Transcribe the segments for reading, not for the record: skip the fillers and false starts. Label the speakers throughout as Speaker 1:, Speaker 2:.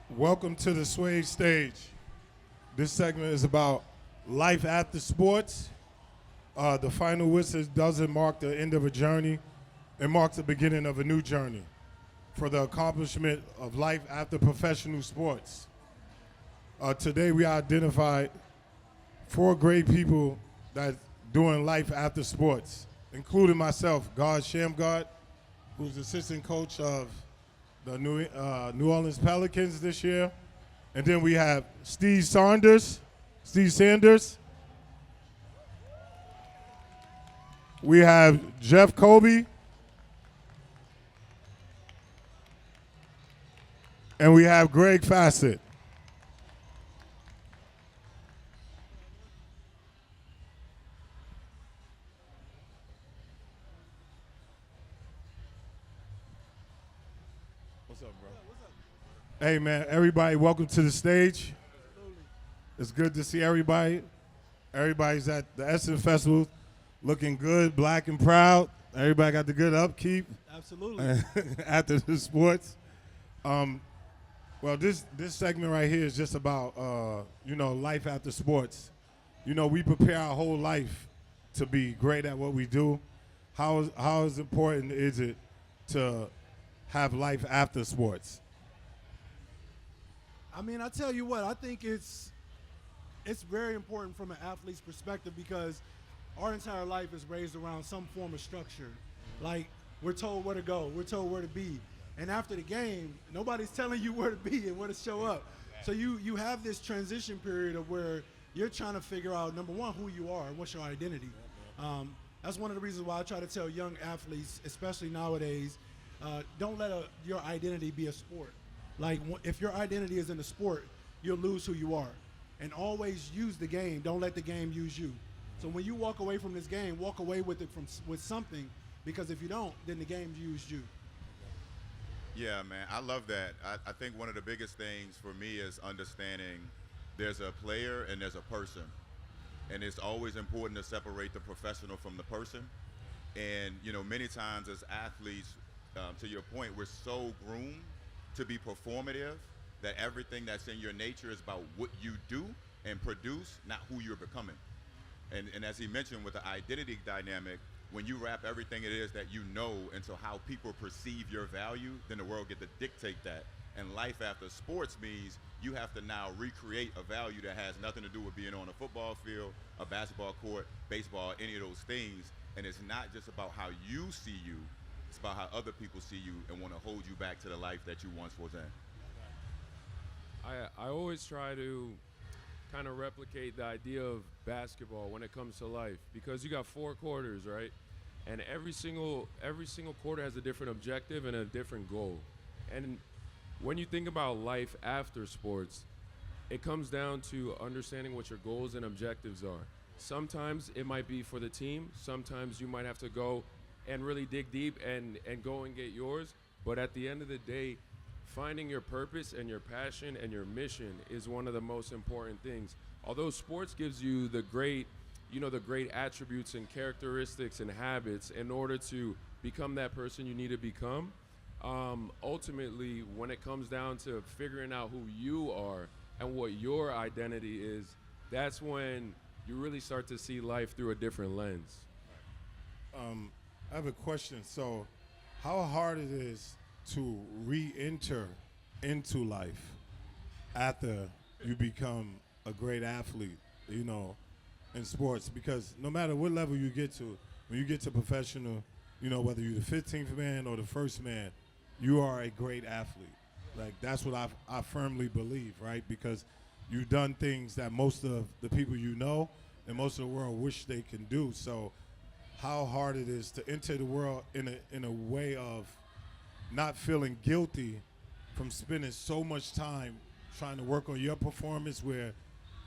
Speaker 1: Welcome to the Sway Stage. This segment is about life after sports. The final whistle doesn't mark the end of a journey, it marks the beginning of a new journey for the accomplishment of life after professional sports. Today, we identified four great people that doing life after sports, including myself, God Shamgard, who's assistant coach of the New Orleans Pelicans this year. And then we have Steve Sanders. We have Jeff Kobe. And we have Greg Fassett. What's up, bro? Hey, man, everybody, welcome to the stage. It's good to see everybody. Everybody's at the Essen Festival looking good, black and proud. Everybody got the good upkeep.
Speaker 2: Absolutely.
Speaker 1: After the sports. Well, this segment right here is just about, life after sports. We prepare our whole life to be great at what we do. How is important is it to have life after sports?
Speaker 2: I mean, I tell you what, I think it's very important from an athlete's perspective because our entire life is raised around some form of structure. Like, we're told where to go, we're told where to be. And after the game, nobody's telling you where to be and where to show up. So you have this transition period of where you're trying to figure out, number one, who you are and what's your identity. That's one of the reasons why I try to tell young athletes, especially nowadays, don't let your identity be a sport. Like, if your identity is in the sport, you'll lose who you are. And always use the game. Don't let the game use you. So when you walk away from this game, walk away with it with something, because if you don't, then the game used you.
Speaker 3: Yeah, man, I love that. I think one of the biggest things for me is understanding there's a player and there's a person. And it's always important to separate the professional from the person. And, many times as athletes, to your point, we're so groomed to be performative that everything that's in your nature is about what you do and produce, not who you're becoming. And as he mentioned with the identity dynamic, when you wrap everything it is that you know into how people perceive your value, then the world get to dictate that. And life after sports means you have to now recreate a value that has nothing to do with being on a football field, a basketball court, baseball, any of those things. And it's not just about how you see you, it's about how other people see you and want to hold you back to the life that you once was in.
Speaker 4: I always try to kind of replicate the idea of basketball when it comes to life, because you got four quarters, right? And every single quarter has a different objective and a different goal. And when you think about life after sports, it comes down to understanding what your goals and objectives are. Sometimes it might be for the team. Sometimes you might have to go and really dig deep and go and get yours. But at the end of the day, finding your purpose and your passion and your mission is one of the most important things. Although sports gives you the great attributes and characteristics and habits in order to become that person you need to become, ultimately, when it comes down to figuring out who you are and what your identity is, that's when you really start to see life through a different lens.
Speaker 1: I have a question. So, how hard it is to re-enter into life after you become a great athlete, in sports? Because no matter what level you get to, when you get to professional, whether you're the 15th man or the first man, you are a great athlete. Like, that's what I firmly believe, right? Because you've done things that most of the people and most of the world wish they can do. So how hard it is to enter the world in a way of not feeling guilty from spending so much time trying to work on your performance, where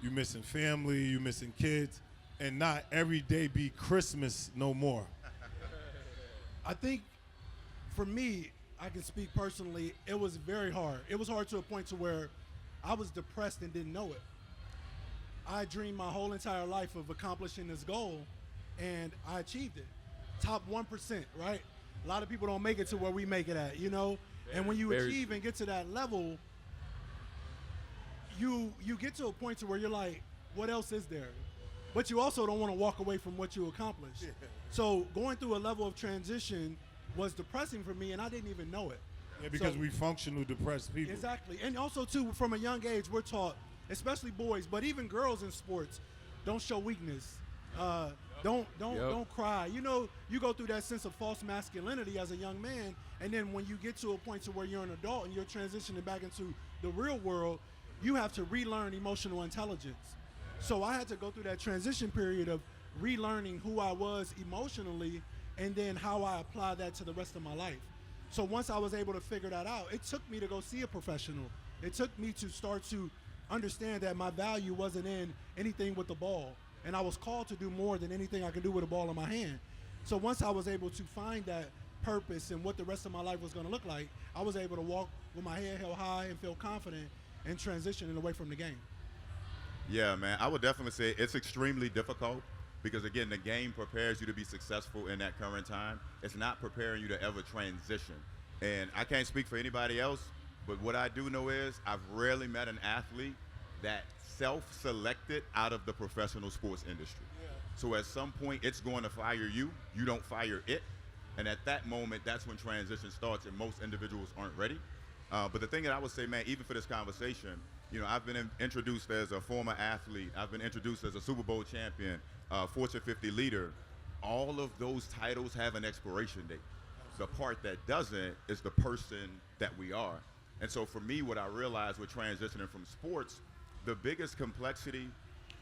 Speaker 1: you're missing family, you're missing kids, and not every day be Christmas no more.
Speaker 2: I think for me, I can speak personally, it was very hard. It was hard to a point to where I was depressed and didn't know it. I dreamed my whole entire life of accomplishing this goal, and I achieved it. Top 1%, right? A lot of people don't make it to where we make it at, And when you
Speaker 4: Very
Speaker 2: achieve and get to that level, you get to a point to where you're like, what else is there? But you also don't want to walk away from what you accomplished. Yeah. So going through a level of transition was depressing for me, and I didn't even know it.
Speaker 1: Yeah, because
Speaker 2: So-
Speaker 1: we functional depressed people.
Speaker 2: Exactly. And also, too, from a young age, we're taught, especially boys, but even girls in sports, don't show weakness. Don't cry. You know, you go through that sense of false masculinity as a young man, and then when you get to a point to where you're an adult and you're transitioning back into the real world, you have to relearn emotional intelligence. So I had to go through that transition period of relearning who I was emotionally and then how I apply that to the rest of my life. So once I was able to figure that out, it took me to go see a professional. It took me to start to understand that my value wasn't in anything with the ball. And I was called to do more than anything I could do with a ball in my hand. So once I was able to find that purpose and what the rest of my life was going to look like, I was able to walk with my head held high and feel confident and transitioning away from the game.
Speaker 3: Yeah, man, I would definitely say it's extremely difficult because, again, the game prepares you to be successful in that current time. It's not preparing you to ever transition. And I can't speak for anybody else, but what I do know is I've rarely met an athlete that self-selected out of the professional sports industry. Yeah. So at some point, it's going to fire you. You don't fire it. And at that moment, that's when transition starts, and most individuals aren't ready. But the thing that I would say, man, even for this conversation, you know, I've been introduced as a former athlete. I've been introduced as a Super Bowl champion, Fortune 50 leader. All of those titles have an expiration date. The part that doesn't is the person that we are. And so for me, what I realized with transitioning from sports, the biggest complexity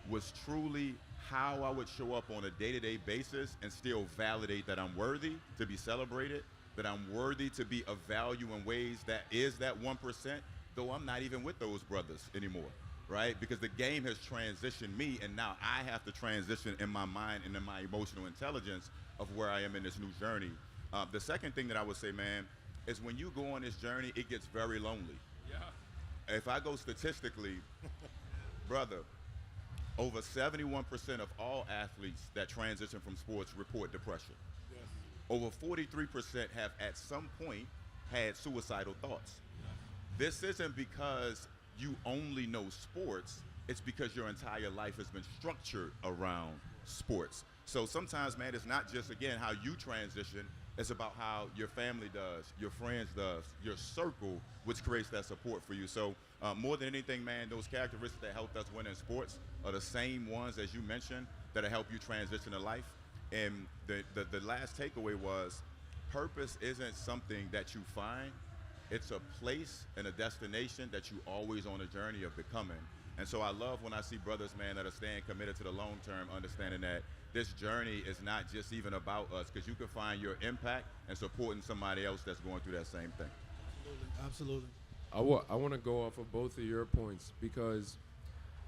Speaker 3: was truly how I would show up on a day-to-day basis and still validate that I'm worthy to be celebrated, that I'm worthy to be of value in ways that is that 1%, though I'm not even with those brothers anymore, right? Because the game has transitioned me, and now I have to transition in my mind and in my emotional intelligence of where I am in this new journey. The second thing that I would say, man, is when you go on this journey, it gets very lonely. Yeah. If I go statistically, brother, over 71% of all athletes that transition from sports report depression. Yes. Over 43% have at some point had suicidal thoughts. This isn't because you only know sports, it's because your entire life has been structured around sports. So sometimes, man, it's not just, again, how you transition, it's about how your family does, your friends does, your circle, which creates that support for you. So more than anything, man, those characteristics that helped us win in sports are the same ones, as you mentioned, that'll help you transition to life. And the last takeaway was, purpose isn't something that you find, it's a place and a destination that you always on a journey of becoming. And so I love when I see brothers, man, that are staying committed to the long term, understanding that this journey is not just even about us, because you can find your impact and supporting somebody else that's going through that same thing.
Speaker 2: Absolutely.
Speaker 4: I want to go off of both of your points, because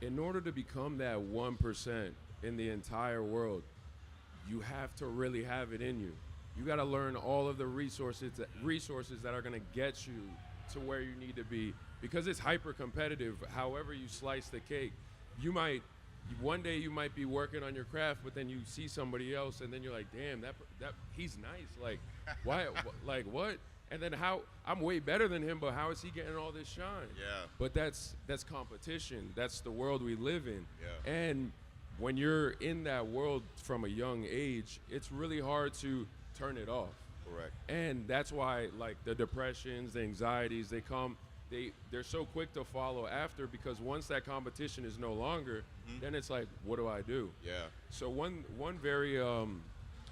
Speaker 4: in order to become that 1% in the entire world, you have to really have it in you. You got to learn all of the resources that are going to get you to where you need to be, because it's hyper competitive. However you slice the cake, one day you might be working on your craft, but then you see somebody else, and then you're like, damn, that he's nice. Like, why? Like what? And then how? I'm way better than him, but how is he getting all this shine?
Speaker 3: Yeah.
Speaker 4: But that's competition. That's the world we live in.
Speaker 3: Yeah.
Speaker 4: And when you're in that world from a young age, it's really hard to turn it off.
Speaker 3: Correct.
Speaker 4: And that's why, like, the depressions, the anxieties, they're so quick to follow after, because once that competition is no longer, then it's like, what do I do?
Speaker 3: Yeah.
Speaker 4: So one very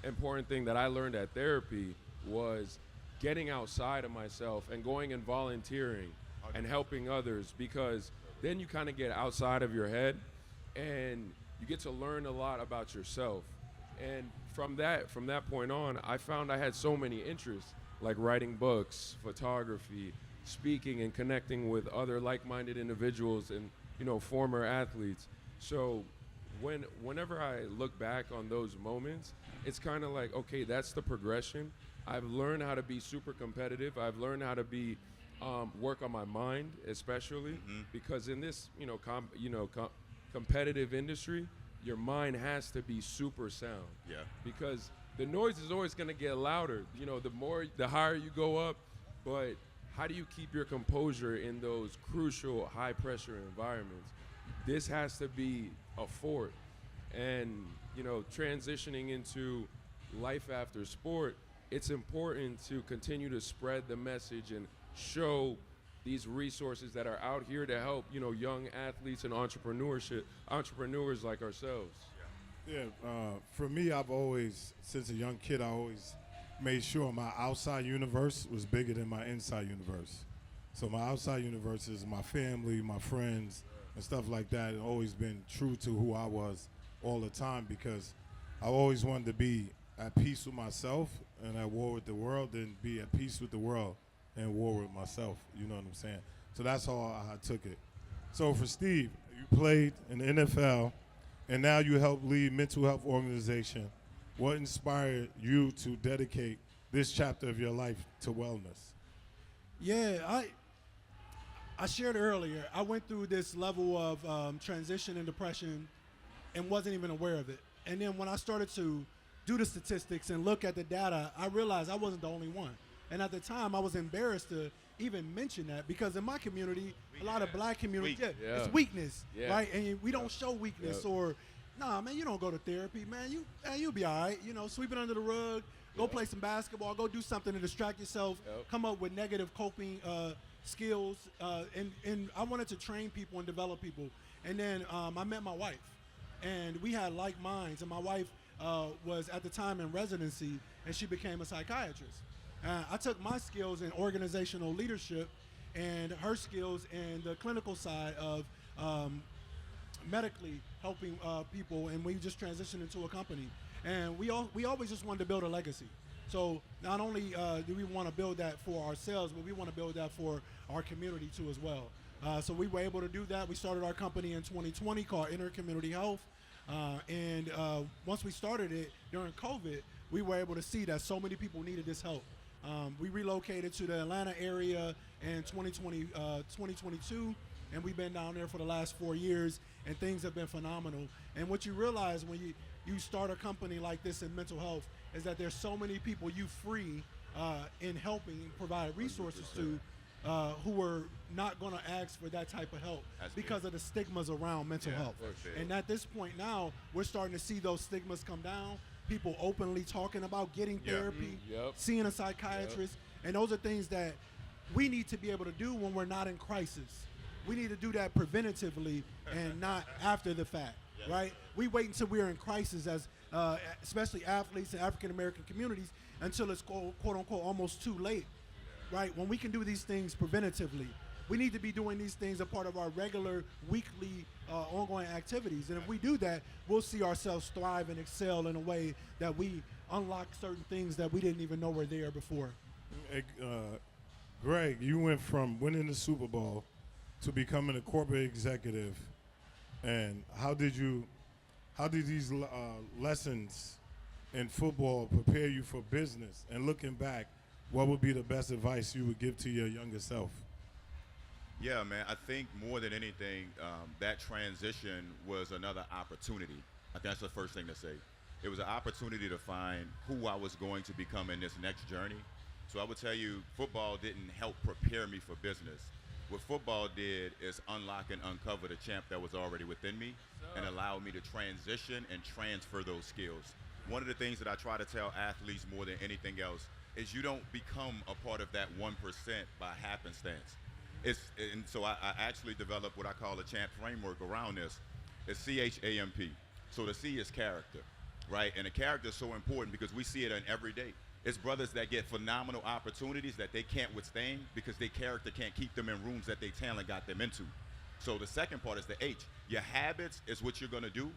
Speaker 4: important thing that I learned at therapy was getting outside of myself and going and volunteering and helping others, because then you kind of get outside of your head and you get to learn a lot about yourself. And from that point on, I found I had so many interests, like writing books, photography, speaking, and connecting with other like-minded individuals and, former athletes. So whenever I look back on those moments, it's kind of like, okay, that's the progression. I've learned how to be super competitive. I've learned how to be work on my mind, especially because in this competitive industry, your mind has to be super sound.
Speaker 3: Yeah.
Speaker 4: Because the noise is always going to get louder. The higher you go up, but how do you keep your composure in those crucial high pressure environments? This has to be a fort. And, you know, transitioning into life after sport, it's important to continue to spread the message and show these resources that are out here to help, you know, young athletes and entrepreneurs like ourselves.
Speaker 1: Yeah, for me, I've always, since a young kid, I always made sure my outside universe was bigger than my inside universe. So my outside universe is my family, my friends, and stuff like that. It's always been true to who I was all the time, because I always wanted to be at peace with myself and at war with the world, and be at peace with the world and war with myself. You know what I'm saying? So that's how I took it. So for Steve, you played in the NFL, and now you help lead mental health organization. What inspired you to dedicate this chapter of your life to wellness?
Speaker 2: Yeah, I shared earlier, I went through this level of transition and depression and wasn't even aware of it. And then when I started to do the statistics and look at the data, I realized I wasn't the only one. And at the time, I was embarrassed to even mention that, because in my community, a lot of black community,
Speaker 4: Yeah.
Speaker 2: it's weakness,
Speaker 4: Yeah.
Speaker 2: right? And we don't show weakness, or, nah, man, you don't go to therapy, man. You'll be all right. You know, sweep it under the rug, go play some basketball, go do something to distract yourself, come up with negative coping skills. And I wanted to train people and develop people. And then I met my wife, and we had like minds. And my wife was at the time in residency, and she became a psychiatrist. I took my skills in organizational leadership and her skills in the clinical side of medically helping people, and we just transitioned into a company. And we always just wanted to build a legacy. So not only do we want to build that for ourselves, but we want to build that for our community too as well. So we were able to do that. We started our company in 2020 called Inner Community Health. And once we started it during COVID, we were able to see that so many people needed this help. We relocated to the Atlanta area in 2022, and we've been down there for the last 4 years, and things have been phenomenal. And what you realize when you start a company like this in mental health is that there's so many people you free in helping and provide resources to who are not going to ask for that type of help because of the stigmas around mental health. And at this point now, we're starting to see those stigmas come down. People openly talking about getting therapy, seeing a psychiatrist, and those are things that we need to be able to do when we're not in crisis. We need to do that preventatively and not after the fact, right? We wait until we're in crisis as especially athletes and African American communities until it's quote unquote almost too late, right? When we can do these things preventatively. We need to be doing these things as part of our regular weekly ongoing activities. And if we do that, we'll see ourselves thrive and excel in a way that we unlock certain things that we didn't even know were there before.
Speaker 1: Hey, Greg, you went from winning the Super Bowl to becoming a corporate executive. And how did these lessons in football prepare you for business? And looking back, what would be the best advice you would give to your younger self?
Speaker 3: Yeah, man, I think more than anything, that transition was another opportunity. I think that's the first thing to say. It was an opportunity to find who I was going to become in this next journey. So I would tell you, football didn't help prepare me for business. What football did is unlock and uncover the champ that was already within me and allow me to transition and transfer those skills. One of the things that I try to tell athletes more than anything else is you don't become a part of that 1% by happenstance. And so I actually developed what I call a champ framework around this. It's CHAMP. So the C is character, right? And the character is so important because we see it in every day. It's brothers that get phenomenal opportunities that they can't withstand because their character can't keep them in rooms that their talent got them into. So the second part is the H. Your habits is what you're going to do,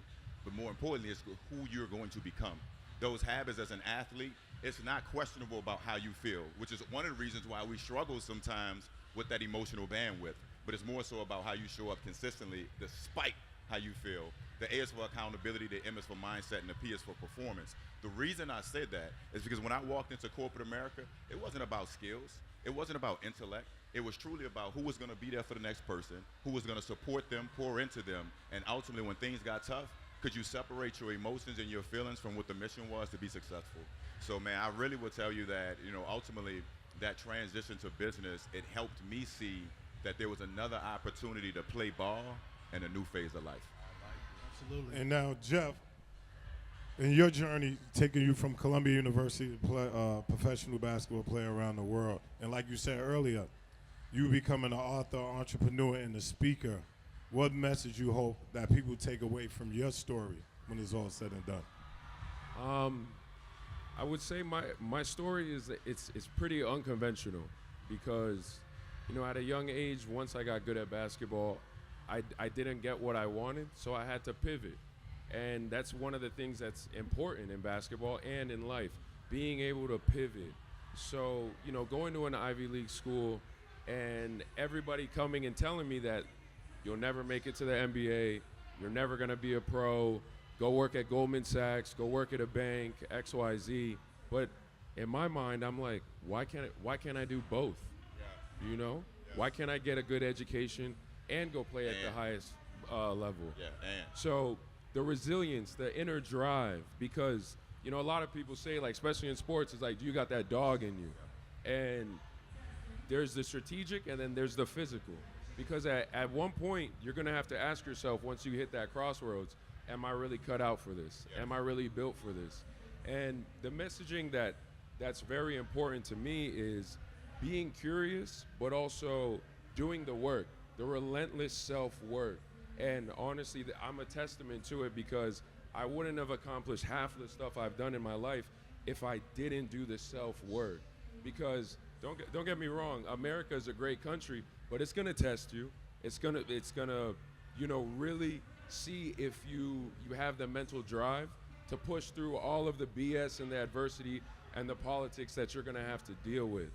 Speaker 3: but more importantly, it's who you're going to become. Those habits as an athlete, it's not questionable about how you feel, which is one of the reasons why we struggle sometimes with that emotional bandwidth, but it's more so about how you show up consistently despite how you feel. The A is for accountability, the M is for mindset, and the P is for performance. The reason I said that is because when I walked into corporate America, it wasn't about skills, it wasn't about intellect, it was truly about who was going to be there for the next person, who was going to support them, pour into them, and ultimately when things got tough, could you separate your emotions and your feelings from what the mission was to be successful? So man, I really would tell you that, ultimately, that transition to business, it helped me see that there was another opportunity to play ball in a new phase of life.
Speaker 2: Absolutely.
Speaker 1: And now, Jeff, in your journey, taking you from Columbia University to play professional basketball player around the world, and like you said earlier, you becoming an author, entrepreneur, and a speaker, what message you hope that people take away from your story when it's all said and done?
Speaker 4: I would say my story is it's pretty unconventional because, you know, at a young age, once I got good at basketball, I didn't get what I wanted, so I had to pivot. And that's one of the things that's important in basketball and in life, being able to pivot. So, you know, going to an Ivy League school and everybody coming and telling me that you'll never make it to the NBA, you're never going to be a pro, go work at Goldman Sachs, go work at a bank, XYZ. But in my mind, I'm like, why can't I do both?
Speaker 3: Yeah.
Speaker 4: You know?
Speaker 3: Yeah.
Speaker 4: Why can't I get a good education and go play at the highest level?
Speaker 3: Yeah, and
Speaker 4: So the resilience, the inner drive, because, you know, a lot of people say, like, especially in sports, it's like, you got that dog in you. And there's the strategic and then there's the physical. Because at one point, you're going to have to ask yourself, once you hit that crossroads, am I really cut out for this?
Speaker 3: Yeah.
Speaker 4: Am I really built for this? And the messaging that's very important to me is being curious, but also doing the work, the relentless self-work. And honestly, I'm a testament to it because I wouldn't have accomplished half of the stuff I've done in my life if I didn't do the self-work. Because don't get me wrong, America is a great country, but it's gonna test you. It's gonna, you know, really see if you have the mental drive to push through all of the BS and the adversity and the politics that you're gonna have to deal with.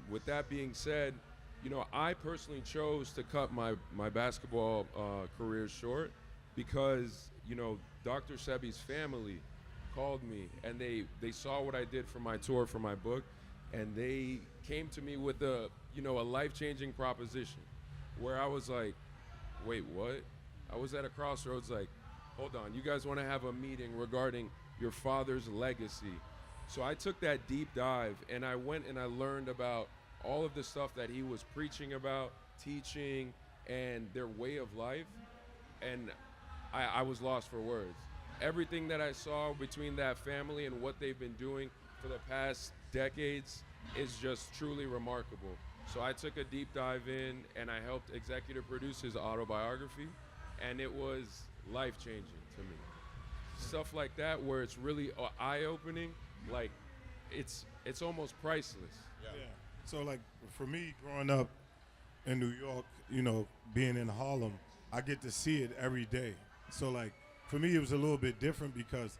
Speaker 4: With that being said, you know, I personally chose to cut my basketball career short because, you know, Dr. Sebi's family called me and they saw what I did for my tour for my book, and they came to me with a life-changing proposition where I was like, wait, what? I was at a crossroads like, hold on, you guys want to have a meeting regarding your father's legacy. So I took that deep dive and I went and I learned about all of the stuff that he was preaching about, teaching, and their way of life. And I was lost for words. Everything that I saw between that family and what they've been doing for the past decades is just truly remarkable. So I took a deep dive in and I helped executive produce his autobiography, and it was life-changing to me. Stuff like that where it's really eye-opening, like it's almost priceless.
Speaker 1: Yeah. So, like, for me, growing up in New York, you know, being in Harlem, I get to see it every day. So, like, for me, it was a little bit different because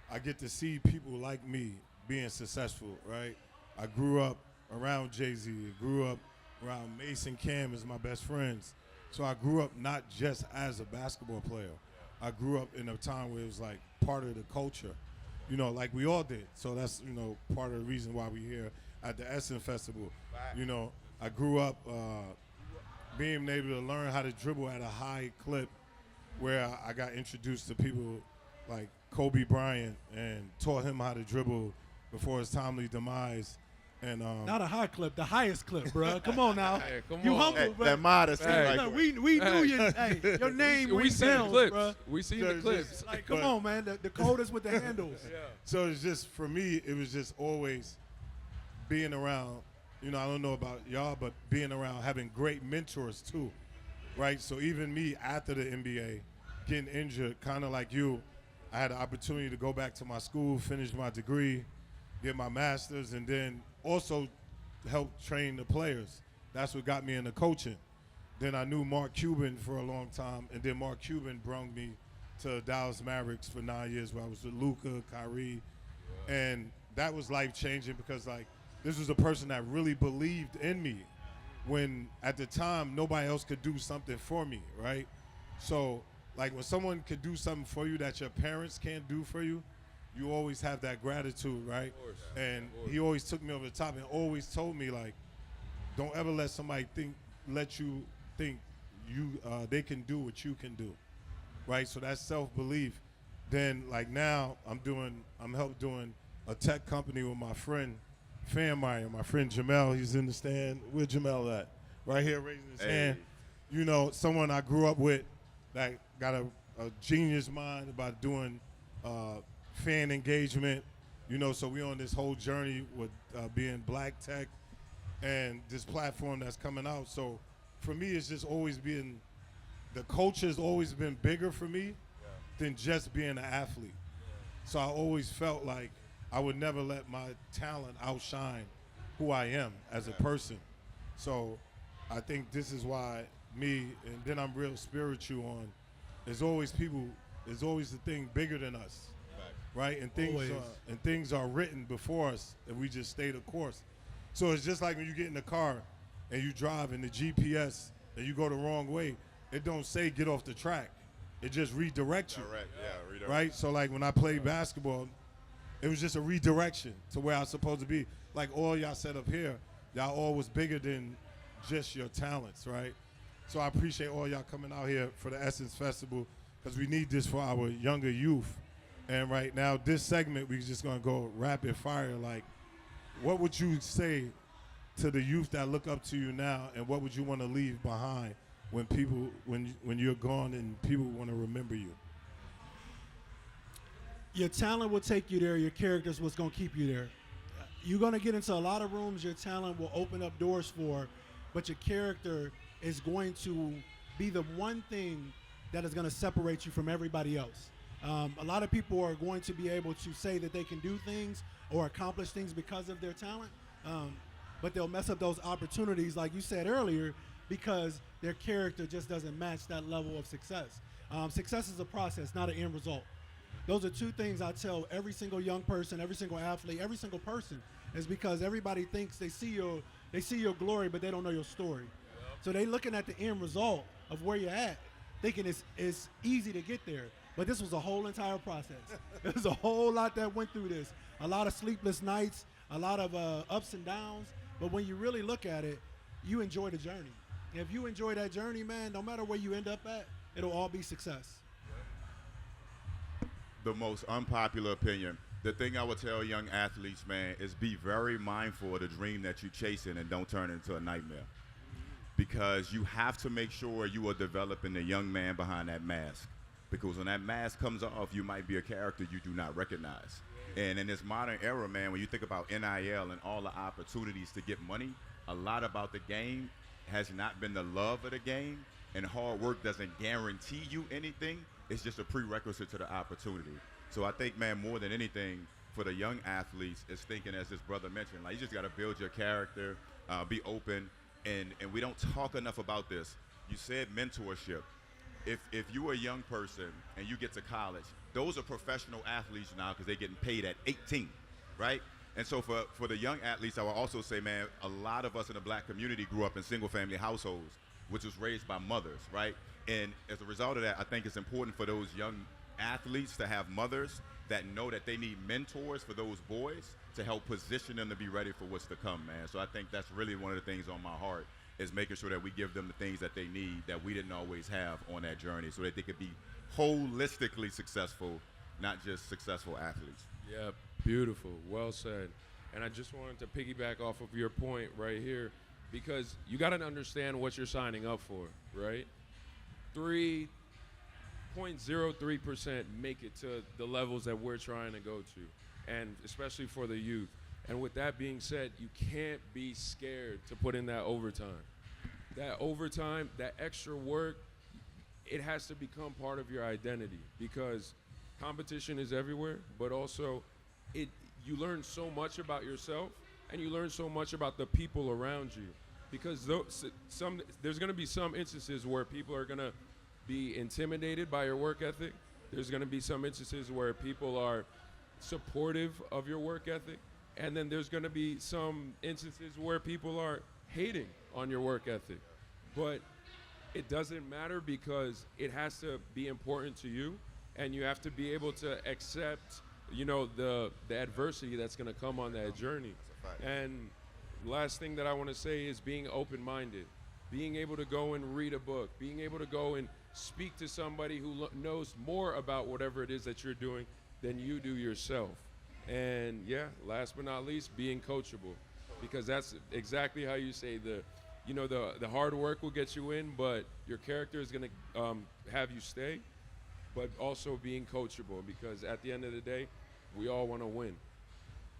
Speaker 1: I get to see people like me being successful, right? I grew up around Jay-Z. I grew up around Mason Cam as my best friends. So I grew up not just as a basketball player. I grew up in a time where it was, like, part of the culture, you know, like we all did. So that's, you know, part of the reason why we're here at the Essence Festival. You know, I grew up being able to learn how to dribble at a high clip where I got introduced to people like Kobe Bryant and taught him how to dribble before his timely demise. And
Speaker 2: Not a high clip, the highest clip, bro. Come on now.
Speaker 4: Hey, come
Speaker 2: you
Speaker 4: on.
Speaker 2: humble,
Speaker 3: Hey,
Speaker 2: bro.
Speaker 3: that modesty,
Speaker 4: Hey.
Speaker 3: like,
Speaker 2: Look, we knew your name.
Speaker 4: We
Speaker 2: rings
Speaker 4: seen the
Speaker 2: bells,
Speaker 4: clips.
Speaker 2: bro.
Speaker 4: We seen
Speaker 1: So
Speaker 4: the
Speaker 1: it's
Speaker 4: clips.
Speaker 1: just-
Speaker 2: Like, come
Speaker 1: But-
Speaker 2: on, man. The coldest with the handles.
Speaker 4: Yeah.
Speaker 1: so it's just, for me, it was just always being around, you know, I don't know about y'all, but being around, having great mentors too, right? So even me after the NBA, getting injured, kind of like you, I had the opportunity to go back to my school, finish my degree, get my master's, and then also help train the players. That's what got me into coaching. Then I knew Mark Cuban for a long time, and then Mark Cuban brought me to Dallas Mavericks for 9 years where I was with Luka, Kyrie, and that was life-changing because, like, this was a person that really believed in me when, at the time, nobody else could do something for me, right? So, like, when someone could do something for you that your parents can't do for you, you always have that gratitude, right?
Speaker 4: course.
Speaker 1: And
Speaker 4: Of course.
Speaker 1: he always took me over the top and always told me, like, don't ever let somebody let you think they can do what you can do, right? So that's self-belief. Then, like, now I'm help doing a tech company with my friend fan my friend Jamel. He's in the stand. Where Jamel at? Right here, raising his hand. You know, someone I grew up with that got a genius mind about doing fan engagement. You know, so we on this whole journey with being Black Tech and this platform that's coming out. So for me, it's just always been, the culture has always been bigger for me than just being an athlete. So I always felt like I would never let my talent outshine who I am as a person. So I think this is why me, and then I'm real spiritual on, there's always people, there's always the thing bigger than us, right? And things are written before us, and we just stay the course. So it's just like when you get in the car and you drive in the GPS and you go the wrong way, it don't say get off the track. It just redirects you.
Speaker 3: Redirect.
Speaker 1: Right? So like when I played basketball, it was just a redirection to where I was supposed to be. Like all y'all said up here, y'all all was bigger than just your talents, right? So I appreciate all y'all coming out here for the Essence Festival, because we need this for our younger youth. And right now, this segment, we're just gonna go rapid fire. Like, what would you say to the youth that look up to you now, and what would you want to leave behind when people, when you're gone and people want to remember you?
Speaker 2: Your talent will take you there. Your character's what's going to keep you there. You're going to get into a lot of rooms your talent will open up doors for, but your character is going to be the one thing that is going to separate you from everybody else. A lot of people are going to be able to say that they can do things or accomplish things because of their talent, but they'll mess up those opportunities, like you said earlier, because their character just doesn't match that level of success. Success is a process, not an end result. Those are two things I tell every single young person, every single athlete, every single person, is because everybody thinks they see your glory, but they don't know your story. So they looking at the end result of where you're at, thinking it's easy to get there. But this was a whole entire process. There's a whole lot that went through this. A lot of sleepless nights, a lot of ups and downs. But when you really look at it, you enjoy the journey. And if you enjoy that journey, man, no matter where you end up at, it'll all be success.
Speaker 3: The most unpopular opinion. The thing I would tell young athletes, man, is be very mindful of the dream that you're chasing and don't turn it into a nightmare. Because you have to make sure you are developing the young man behind that mask. Because when that mask comes off, you might be a character you do not recognize. And in this modern era, man, when you think about NIL and all the opportunities to get money, a lot about the game has not been the love of the game, and hard work doesn't guarantee you anything. It's just a prerequisite to the opportunity. So I think, man, more than anything, for the young athletes, is thinking, as this brother mentioned, like, you just got to build your character, be open, and we don't talk enough about this. You said mentorship. If you're a young person and you get to college, those are professional athletes now because they're getting paid at 18, right? And so for the young athletes, I will also say, man, a lot of us in the black community grew up in single-family households, which was raised by mothers, right? And as a result of that, I think it's important for those young athletes to have mothers that know that they need mentors for those boys to help position them to be ready for what's to come, man. So I think that's really one of the things on my heart, is making sure that we give them the things that they need that we didn't always have on that journey, so that they could be holistically successful, not just successful athletes.
Speaker 4: Yeah, beautiful. Well said. And I just wanted to piggyback off of your point right here, because you got to understand what you're signing up for, right? 3.03% make it to the levels that we're trying to go to, and especially for the youth. And with that being said, you can't be scared to put in that overtime. That overtime, that extra work, it has to become part of your identity, because competition is everywhere, but also you learn so much about yourself, and you learn so much about the people around you. Because there's going to be some instances where people are going to be intimidated by your work ethic. There's going to be some instances where people are supportive of your work ethic. And then there's going to be some instances where people are hating on your work ethic. But it doesn't matter, because it has to be important to you, and you have to be able to accept, the adversity that's going to come on that journey. And last thing that I want to say is being open-minded, being able to go and read a book, being able to go and speak to somebody who knows more about whatever it is that you're doing than you do yourself. And yeah, last but not least, being coachable, because that's exactly how you say the hard work will get you in, but your character is gonna have you stay, but also being coachable, because at the end of the day, we all want to win.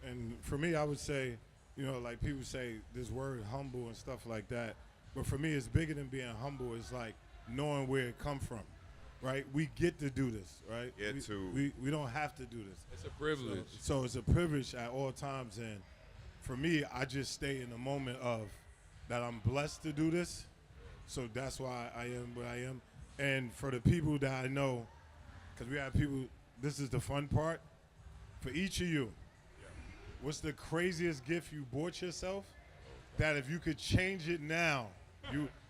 Speaker 1: And for me, I would say, like people say this word humble and stuff like that. But for me, it's bigger than being humble. It's like knowing where it come from, right? We get to do this, right? We don't have to do this.
Speaker 4: It's a privilege.
Speaker 1: So it's a privilege at all times. And for me, I just stay in the moment of that I'm blessed to do this. So that's why I am what I am. And for the people that I know, because we have people, this is the fun part. For each of you, what's the craziest gift you bought yourself that if you could change it now,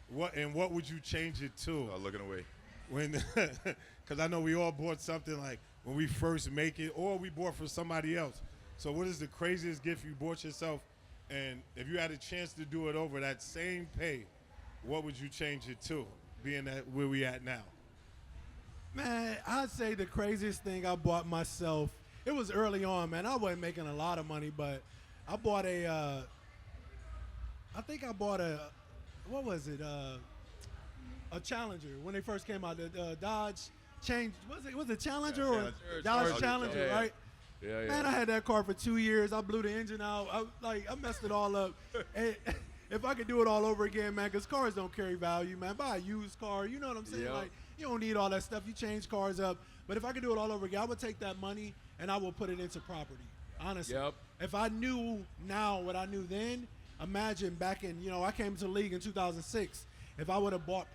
Speaker 1: what would you change it to?
Speaker 3: Looking away.
Speaker 1: Because I know we all bought something like when we first make it, or we bought for somebody else. So what is the craziest gift you bought yourself? And if you had a chance to do it over that same pay, what would you change it to, being at where we at now?
Speaker 2: Man, I'd say the craziest thing I bought myself, it was early on, man. I wasn't making a lot of money, but I bought what was it? A Challenger when they first came out. The Dodge changed. Was it Challenger or Dodge Challenger,
Speaker 4: yeah.
Speaker 2: right?
Speaker 4: Yeah.
Speaker 2: Man, I had that car for 2 years. I blew the engine out. I messed it all up. And if I could do it all over again, man, because cars don't carry value, man. Buy a used car. You know what I'm saying?
Speaker 4: Yep.
Speaker 2: Like, you don't need all that stuff. You change cars up. But if I could do it all over again, I would take that money and I will put it into property. Honestly.
Speaker 4: Yep.
Speaker 2: If I knew now what I knew then, imagine back in, I came to the league in 2006. If I would have bought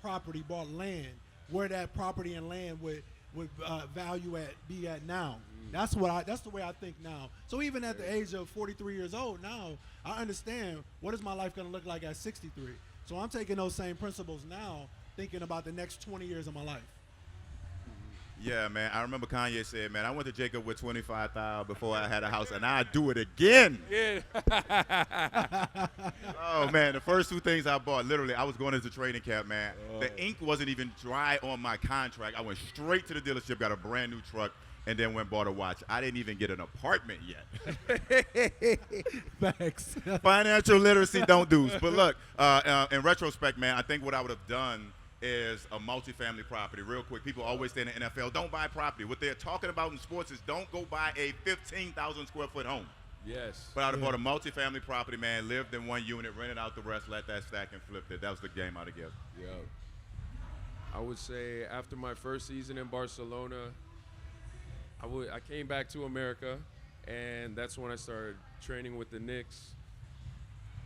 Speaker 2: land, where that property and land would value be at now. That's the way I think now. So even at the age of 43 years old now, I understand what is my life going to look like at 63. So I'm taking those same principles now, thinking about the next 20 years of my life.
Speaker 3: Yeah, man. I remember Kanye said, man, I went to Jacob with $25,000 before I had a house, and I'd do it again.
Speaker 4: Yeah.
Speaker 3: Oh, man, the first two things I bought, literally, I was going into training camp, man. The ink wasn't even dry on my contract. I went straight to the dealership, got a brand new truck, and then went and bought a watch. I didn't even get an apartment yet.
Speaker 2: Thanks.
Speaker 3: Financial literacy don't do. But look, in retrospect, man, I think what I would have done is a multifamily property. Real quick, people always say in the NFL, don't buy property. What they're talking about in sports is don't go buy a 15,000 square foot home.
Speaker 4: Yes.
Speaker 3: But I would have bought a multifamily property, man, lived in one unit, rented out the rest, let that stack and flipped it. That was the game I'd have given.
Speaker 4: Yeah. I would say after my first season in Barcelona, I came back to America, and that's when I started training with the Knicks.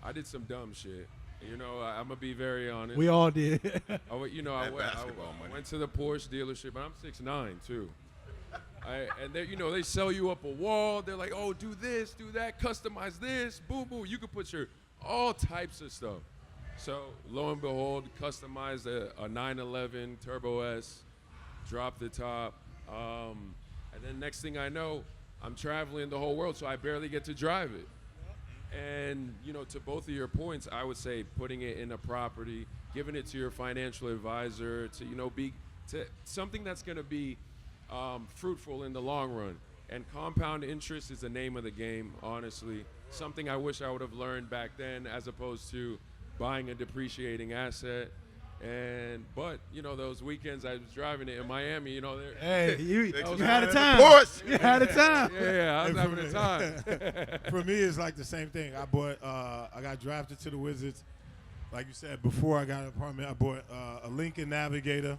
Speaker 4: I did some dumb shit. I'm gonna be very honest.
Speaker 2: We all did.
Speaker 4: I went to the Porsche dealership, and I'm 6'9" too. And they sell you up a wall. They're like, oh, do this, do that, customize this, boo boo. You can put all types of stuff. So lo and behold, customized a 911 Turbo S, dropped the top, and then next thing I know, I'm traveling the whole world, so I barely get to drive it. And, to both of your points, I would say putting it in a property, giving it to your financial advisor to, be something that's going to be fruitful in the long run. And compound interest is the name of the game, honestly. Something I wish I would have learned back then as opposed to buying a depreciating asset. But those weekends I was driving it in Miami,
Speaker 2: Hey, you
Speaker 3: Of
Speaker 2: had a time.
Speaker 3: course.
Speaker 2: You had a time.
Speaker 4: yeah, I was having a time.
Speaker 1: For me, it's like the same thing. I got drafted to the Wizards. Like you said, before I got an apartment, I bought a Lincoln Navigator,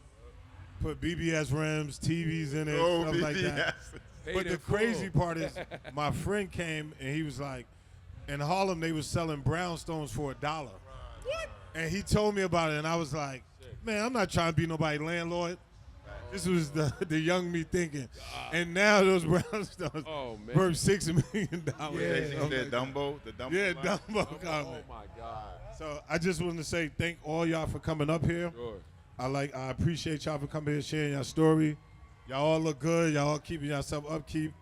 Speaker 1: put BBS rims, TVs in it, stuff like that.
Speaker 4: Paid
Speaker 1: But
Speaker 4: in
Speaker 1: the
Speaker 4: full.
Speaker 1: crazy part is, my friend came and he was like, in Harlem they was selling brownstones for $1. What? And he told me about it, and I was like, man, I'm not trying to be nobody's landlord. This was the young me thinking. And now those brownstones worth $6 million.
Speaker 3: Yeah. The Dumbo
Speaker 1: Yeah,
Speaker 3: line.
Speaker 1: Dumbo
Speaker 4: Oh
Speaker 1: comment.
Speaker 4: my God.
Speaker 1: So I just wanted to say thank all y'all for coming up here.
Speaker 4: Sure.
Speaker 1: I appreciate y'all for coming here, sharing your story. Y'all all look good. Y'all all keeping yourself upkeep.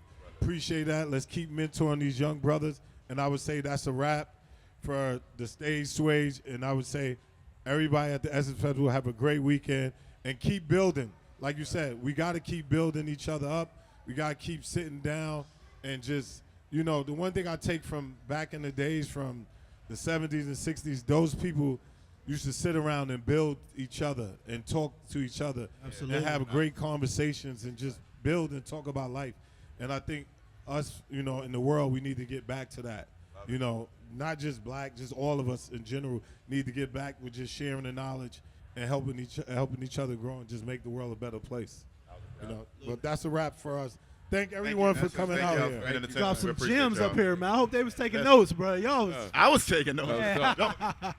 Speaker 1: Appreciate that. Let's keep mentoring these young brothers. And I would say that's a wrap for the stage swage. And I would say everybody at the Essence Festival have a great weekend and keep building. Like you said, we got to keep building each other up. We got to keep sitting down and just you know, the one thing I take from back in the days from the 70s and 60s, those people used to sit around and build each other and talk to each other
Speaker 2: Absolutely.
Speaker 1: and have great conversations and just build and talk about life. And I think us, you know, in the world, we need to get back to that. You know, not just black, just all of us in general need to get back with just sharing the knowledge and helping each other grow and just make the world a better place. You know, but that's a wrap for us. Thank everyone for coming
Speaker 3: Thank
Speaker 1: out
Speaker 3: y'all
Speaker 1: here.
Speaker 3: for entertaining
Speaker 2: Drop
Speaker 3: us. We
Speaker 2: some
Speaker 3: appreciate
Speaker 2: gems
Speaker 3: y'all.
Speaker 2: up here, man. I hope they was taking notes, bro. Y'all was
Speaker 3: I was taking notes.
Speaker 4: That was dope.